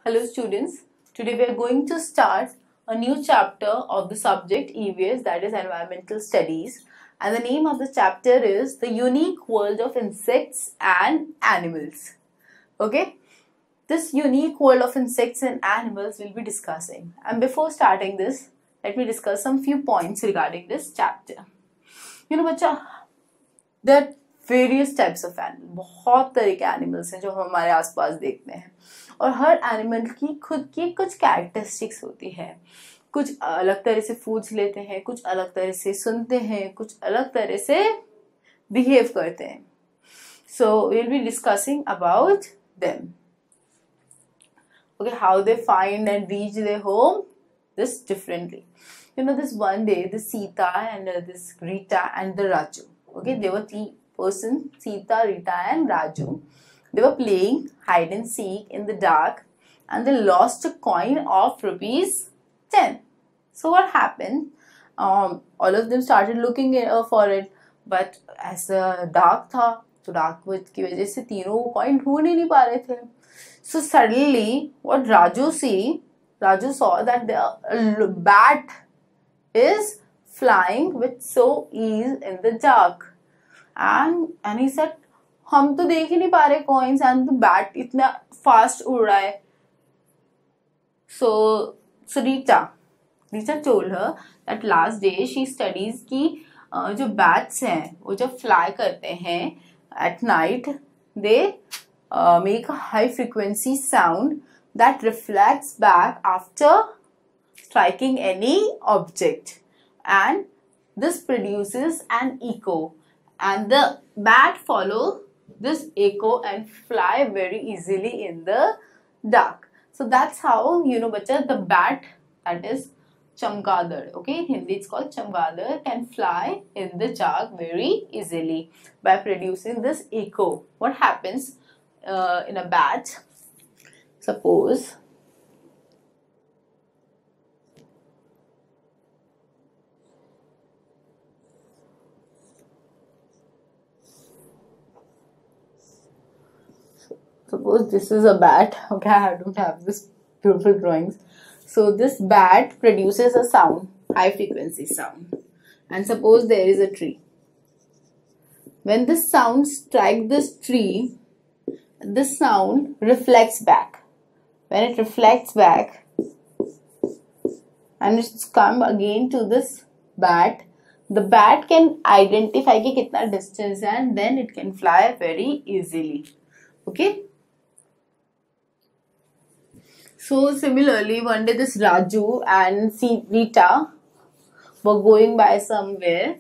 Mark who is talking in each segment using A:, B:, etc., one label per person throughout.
A: Hello students, today we are going to start a new chapter of the subject EVS, that is Environmental Studies, and the name of the chapter is The Unique World of Insects and Animals. Okay, this unique world of insects and animals we'll be discussing, and before starting this, let me discuss some few points regarding this chapter. बच्चा, there are various types of animals. बहुत तरह के animals हैं जो हम हमारे आसपास देखते हैं और हर एनिमल की खुद की कुछ कैरेक्टरिस्टिक्स होती है. कुछ अलग तरह से फूड्स लेते हैं, कुछ अलग तरह से सुनते हैं, कुछ अलग तरह से बिहेव करते हैं. So we will be discussing about them. Okay, how they find and reach their home, this differently. This one day, the Sita and this Rita and the Raju. Okay, they were three persons, Sita, Rita and Raju. They were playing hide and seek in the dark and they lost a coin of ₹10. So what happened? All of them started looking for it, but as dark था, तो dark की वजह से तीनों वो coin ढूंढ ही नहीं पा रहे थे. So suddenly, what Raju saw that the bat is flying with so ease in the dark, and he said, हम तो देख ही नहीं पा रहे coins and the bat इतना fast उड़ रहा है. So Rita told her that last day she studies कि जो bats हैं वो जब fly करते हैं at night, they make a high frequency sound that reflects back after striking any object, and this produces an echo, and the bat follow this echo and fly very easily in the dark. So that's how bacha, the bat, that is chamgadar, okay, in Hindi it's called chamgadar, can fly in the dark very easily by producing this echo. What happens in a bat? Suppose this is a bat. Okay, I don't have this beautiful drawings. So this bat produces a sound, high frequency sound, and suppose there is a tree. When this sound strikes this tree, this sound reflects back. When it reflects back and it's come again to this bat, the bat can identify कि कितना distance है, and then it can fly very easily. Okay. So similarly, one day this Raju and Rita were going by somewhere,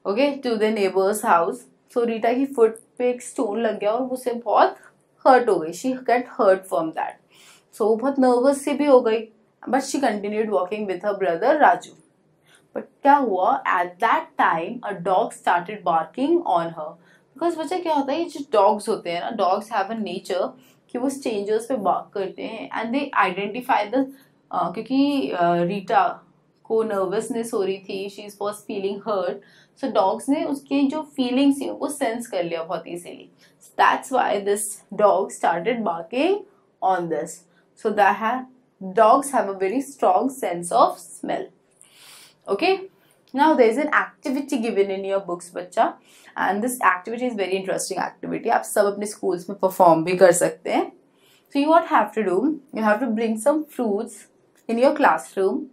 A: okay, to the neighbor's house. So Rita की foot पे एक stone लग गया और उसे बहुत hurt हो गई. She got hurt from that. So वो बहुत nervous सी भी हो गई. But she continued walking with her brother Raju. But क्या हुआ? At that time, a dog started barking on her. Because बच्चा क्या होता है, ये जो dogs होते हैं ना, dogs have a nature कि वो strangers पे bark करते हैं, and they identify the क्योंकि रीटा को nervousness हो रही थी, she was feeling hurt, so dogs ने उसकी जो feelings थी वो sense कर लिया बहुत easily. So that's why this dog started barking on this. So dogs have a very strong sense of smell. Okay. Now there is an activity given in your books, बच्चा, and this activity is very interesting activity. आप सब अपने schools में perform भी कर सकते हैं. So you what have to do? You have to bring some fruits in your classroom,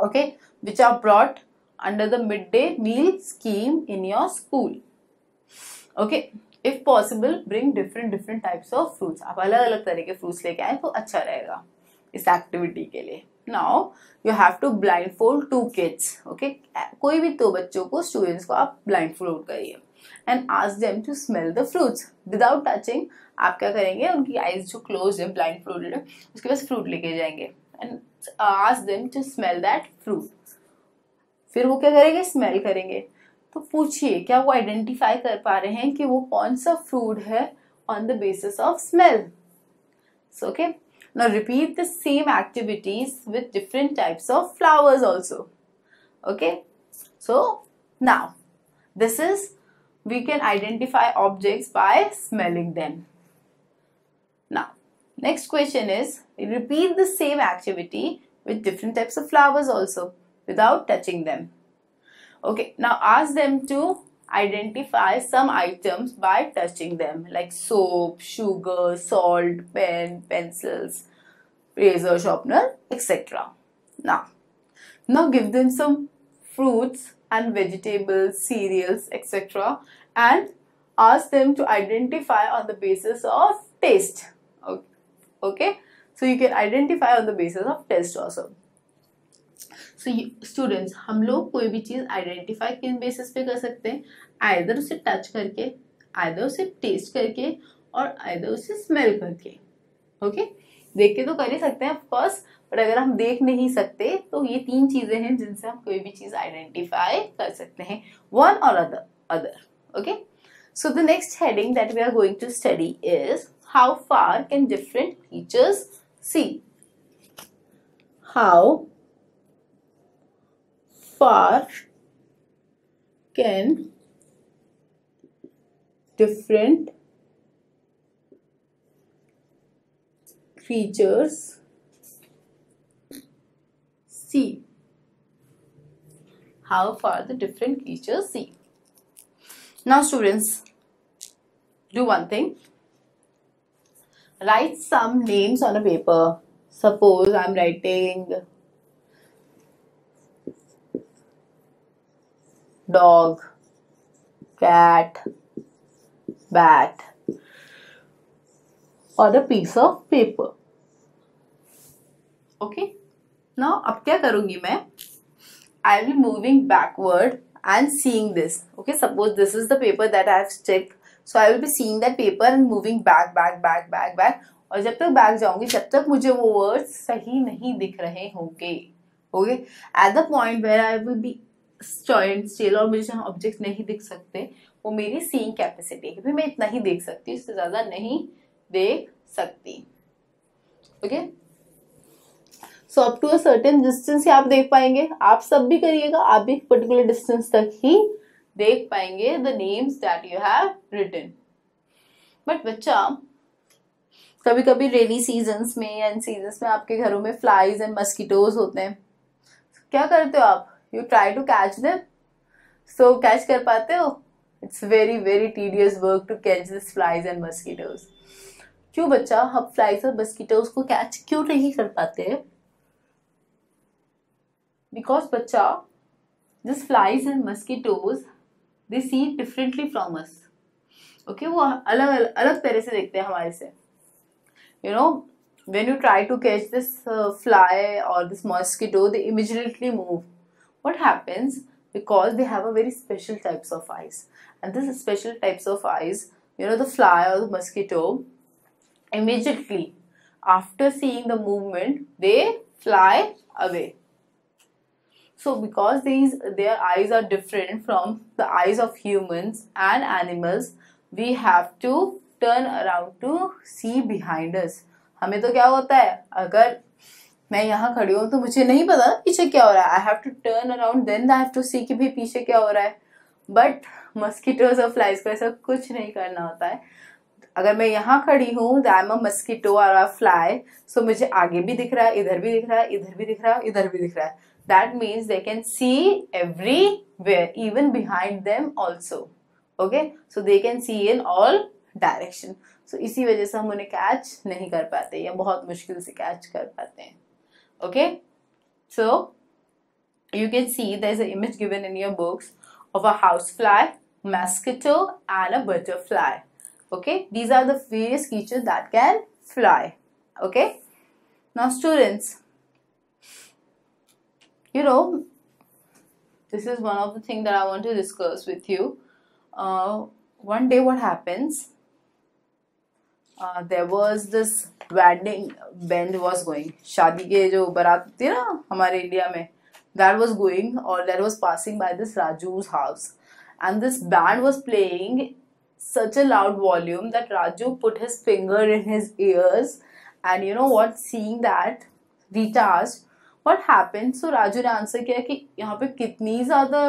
A: okay, which are brought under the midday meal scheme in your school. Okay, if possible, bring different types of fruits. आप अलग-अलग तरह के fruits लेके आए तो अच्छा रहेगा इस activity के लिए. Now you have to blindfold 2 kids. Okay, कोई भी 2 बच्चों को, students को आप blindfold करिए and ask them to smell the fruits without touching. आप क्या करेंगे, उनकी eyes जो closed है, blindfolded है, उसके पास fruit लेके जाएंगे and ask them to smell that fruit. फिर वो क्या करेंगे, smell करेंगे. तो पूछिए क्या वो identify कर पा रहे हैं कि वो कौन सा fruit है on the basis of smell. So okay. Now repeat the same activities with different types of flowers also. Okay. So now this is, we can identify objects by smelling them. Now, next question is, repeat the same activity with different types of flowers also without touching them. Okay, now ask them to identify some items by touching them, like soap, sugar, salt, pen, pencils, razor sharpener, etc. Now give them some fruits and vegetables, cereals, etc. and ask them to identify on the basis of taste. Okay, so you can identify on the basis of taste also. So students, हम लोग कोई भी चीज identify किन basis पे कर सकते हैं? आइदर उसे टच करके, आइदर उसे टेस्ट करके, और आइदर उसे स्मेल करके. ओके, देख के तो कर ही सकते हैं ऑफ कोर्स, बट अगर हम देख नहीं सकते तो ये 3 चीजें हैं जिनसे हम कोई भी चीज आइडेंटिफाई कर सकते हैं, वन और other. Okay, so the next heading that we are going to study is how far can different creatures see. How far can different creatures see? How far the different creatures see? Now students, do one thing. Write some names on a paper. Suppose I'm writing dog, cat, bat on a piece of paper. Okay. Now अब क्या करूंगी मैं? I will be moving backward and seeing this. Okay. Suppose this is the paper that I have stick. So I will be seeing that paper and moving back. और जब तक back जाऊंगी तब तक मुझे वो वर्ड्स सही नहीं दिख रहे होंगे. Okay, at the point where I will be stand still और मुझे जहाँ ऑब्जेक्ट नहीं दिख सकते, वो मेरी सीइंग कैपेसिटी है कि मैं इतना ही देख सकती हूँ, इससे ज्यादा नहीं देख सकती. Okay, so up to a certain distance ही आप देख पाएंगे. आप सब भी करिएगा, आप भी पर्टिकुलर डिस्टेंस तक ही देख पाएंगे the names that you have written. But बच्चा, कभी कभी रेनी सीजन्स में या इन सीजन्स में आपके घरों में फ्लाइज एंड मस्कीटोज होते हैं. क्या करते हो आप? You try to catch them. So catch कर पाते हो? It's very very tedious work to catch this flies and mosquitoes. क्यों बच्चा, हम फ्लाइज और मस्कीटोज को कैच क्यों नहीं कर पाते? बिकॉज बच्चा, this flies and mosquitoes they see differently from us. Okay, वो अलग तरह से देखते हैं हमारे से. You know, when you try to catch this fly or this mosquito, they immediately move. What happens? Because they have a very special types of eyes, and this special types of eyes, you know, the fly or the mosquito, immediately after seeing the movement, they fly away. So because their eyes are different from the eyes of humans and animals, we have to turn around to see behind us. हमें तो क्या होता है, अगर मैं यहाँ खड़ी हूँ तो मुझे नहीं पता पीछे क्या हो रहा है. I have to turn around, then I have to see कि भी पीछे क्या हो रहा है. बट मस्कीटोज और फ्लाइज को ऐसा कुछ नहीं करना होता है. अगर मैं यहाँ खड़ी हूँ, आई एम अ मस्कीटो और अ फ्लाई, सो मुझे आगे भी दिख रहा है, इधर भी दिख रहा है, इधर भी दिख रहा है, इधर भी दिख रहा है. That means they can see everywhere, even behind them also. Okay, so they can see in all direction. So इसी वजह से हम उन्हें कैच नहीं कर पाते या बहुत मुश्किल से कैच कर पाते हैं. Okay, so you can see there is a image given in your books of a house fly, mosquito and a butterfly. Okay, these are the various creatures that can fly. Okay, now students, you know, this is one of the things that I want to discuss with you. One day what happens, there was this wedding band was going. शादी के जो बारात होती है ना हमारे India में, that was going or that was passing by this Raju's house, and this band was playing such a loud volume that Raju put his finger in his ears, and you know what, seeing that, Rita asked what happened. So Raju ने answer किया कि यहाँ पे कितनी ज्यादा